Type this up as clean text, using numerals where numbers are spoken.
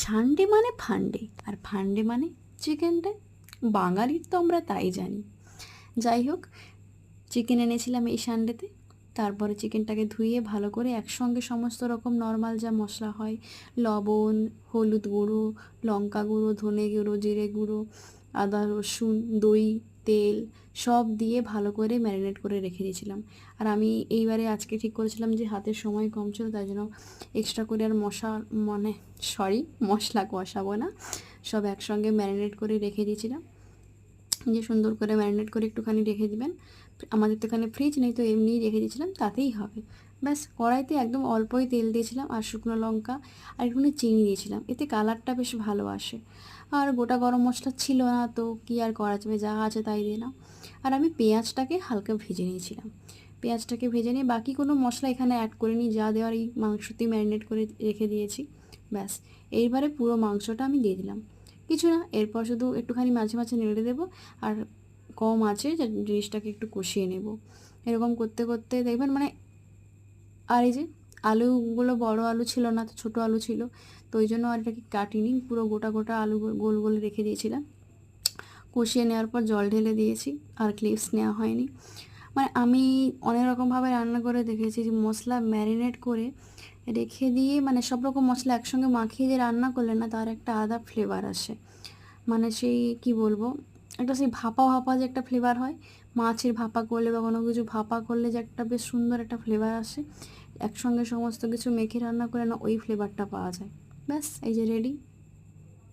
Sunday মানে ফান্ডে, আর ফান্ডে মানে চিকেন ডে। বাঙালির তো আমরা তাই জানি। যাই হোক, চিকেন এনেছিলাম এই সানডেতে। তারপরে চিকেনটাকে ধুয়ে ভালো করে একসঙ্গে সমস্ত রকম নর্মাল যা মশলা হয়, লবণ, হলুদ গুঁড়ো, লঙ্কা গুঁড়ো, ধনে গুঁড়ো, জিরে গুঁড়ো, আদা রসুন, দই, তেল সব দিয়ে ভালো করে ম্যারিনেট করে রেখে দিয়েছিলাম। আর আমি এইবারে আজকে ঠিক করেছিলাম যে হাতের সময় কম ছিল, তাই জন্য এক্সট্রা করে আর মশলা কষাবো না, সব একসঙ্গে ম্যারিনেট করে রেখে দিয়েছিলাম। যে সুন্দর করে ম্যারিনেট করে একটুখানি রেখে দিবেন। আমাদের তো এখানে ফ্রিজ নেই, তো এমনিই রেখে দিয়েছিলাম, তাতেই হবে। ব্যাস, কড়াইতে একদম অল্পই তেল দিয়েছিলাম আর শুকনো লঙ্কা আর একটুখানি চিনি দিয়েছিলাম, এতে কালারটা বেশ ভালো আসে। আর গোটা গরম মশলা ছিল না, তো কী আর করা যাবে, যা আছে তাই দিয়ে নাও। আর আমি পেঁয়াজটাকে হালকা ভেজে নিয়েছিলাম। পেঁয়াজটাকে ভেজে নিয়ে বাকি কোনো মশলা এখানে অ্যাড করিনি, যা দেওয়ার এই মাংসতেই ম্যারিনেট করে রেখে দিয়েছি। ব্যাস, এইবারে পুরো মাংসটা আমি দিয়ে দিলাম। কিছু না, এরপর শুধু একটুখানি মাঝে মাঝে নেড়ে দেবো আর কম আছে যে জিনিসটাকে একটু কষিয়ে নেব। এরকম করতে করতে দেখবেন মানে, আর এই যে আলুগুলো বড় আলু ছিল না, তো ছোটো আলু ছিল, তো ওই জন্য আর এটাকে কাটিনি, পুরো গোটা গোটা আলু গোল গোল রেখে দিয়েছিলাম। কষিয়ে নেওয়ার পর জল ঢেলে দিয়েছি, আর ক্লিপস নেওয়া হয়নি। মানে আমি অনেক রকমভাবে রান্না করে দেখেছি যে মশলা ম্যারিনেট করে রেখে দিয়ে, মানে সব রকম মশলা একসঙ্গে মাখিয়ে যে রান্না করলে না, তার একটা আলাদা ফ্লেভার আসে। মানে সেই কি বলবো, একটা সেই ভাপা ভাপা যে একটা ফ্লেভার হয়, মাছের ভাপা করলে বা কোনো কিছু ভাপা করলে যে একটা বেশ সুন্দর একটা ফ্লেভার আসে, একসঙ্গে সমস্ত কিছু মেখে রান্না করে না, ওই ফ্লেভারটা পাওয়া যায়। ব্যাস, এই যে রেডি।